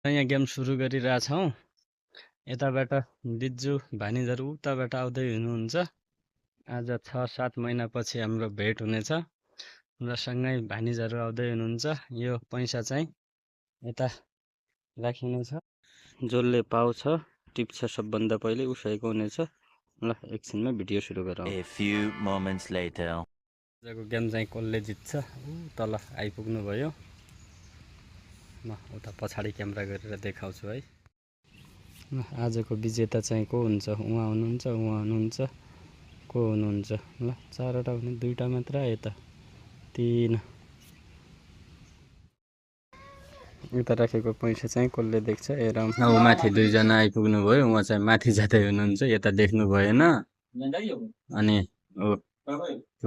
यहाँ गेम सुरु गरिरहेछौँ। यताबाट दिज्जु भानिजहरू उताबाट आउँदै हुनुहुन्छ। आज 6-7 महिनापछि हाम्रो भेट हुनेछ र सँगै भानिजहरू आउँदै हुनुहुन्छ। यो पैसा चाहिँ यता राखिनेछ। जसले पाउँछ टिप्छ सबभन्दा पहिले उसैको हुनेछ। ल एकछिनमा भिडियो सुरु गरौँ। A few moments later. आजको गेम चाहिँ कसले जित्छ तल आइपुग्नु भयो। म उता पछाडि क्यामेरा गरेर देखाउँछु है। आजको विजेता चाहिँ को हुन्छ? उहाँ हुनुहुन्छ को हुनुहुन्छ? ल 4वटा हुने 2टा मात्र यता 3 यता राखेको पैसा चाहिँ कसले देख्छ हेरौँ। अब माथि 2जना आइपुग्नु भयो। उहाँ चाहिँ माथि जाँदै हुनुहुन्छ, यता देख्नु भएन। अनि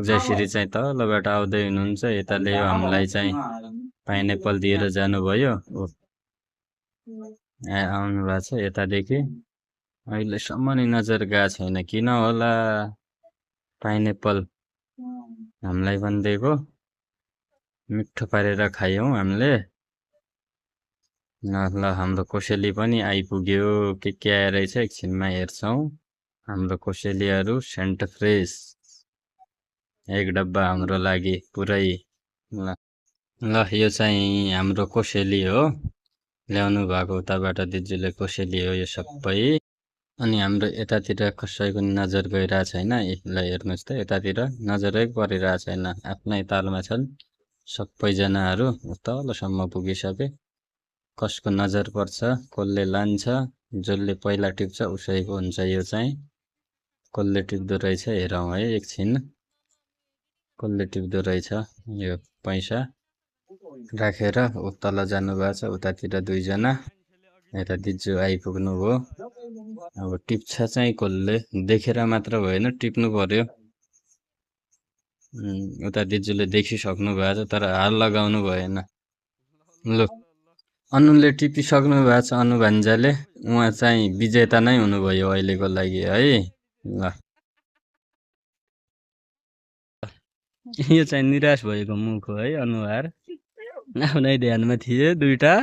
जयश्री चाहिँ तलबाट आउँदै हुनुहुन्छ। यताले हामीलाई चाहिँ पाइनएप्पल दिएर जानुभयो। आउनु भएको छ यतादेखि। अहिलेसम्म नि नजर गएको छैन, किन होला? पाइनएप्पल हामीलाई पनि दिएको, मिठो पारेर खायौँ हामीले। ल हाम्रो कोसेली पनि आइपुग्यो। के आएर रहेछ एकछिनमा हेर्छौँ। हाम्रो कोसेलीहरू सेन्ट फ्रेस 1 डब्बा हाम्रो लागि पुरै। ल यो चाहिँ हाम्रो कोसेली हो, ल्याउनु भएको उताबाट दिजुले कोसेली हो यो सबै। अनि हाम्रो यतातिर कसैको नजर गइरहेको छैन। ल हेर्नुहोस् त, यतातिर नजरै परिरहेको छैन। आफ्नै तालमा छन् सबैजनाहरू। तलसम्म पुगिसके। कसको नजर पर्छ, कसले लान्छ, जसले पहिला टिप्छ उसैको हुन्छ। यो चाहिँ कसले टिप्दो रहेछ हेरौँ है एकछिन। कसले टिप्दो रहेछ यो पैसा राखेर तल जानुभएको छ। उतातिर 2जना, यता दिजु आइपुग्नु भयो। अब टिप्छ चाहिँ कसले, देखेर मात्र भएन, टिप्नु पर्यो। उता दिजुले देखिसक्नु भएको छ तर हात लगाउनु भएन। ल अनुले टिपिसक्नु भएको छ, अनु भान्जाले। उहाँ चाहिँ विजेता नै हुनुभयो अहिलेको लागि है। ल यो चाहिँ निराश भएको मुख हो है, अनुहार। आफ्नै ध्यानमा थिए 2टा।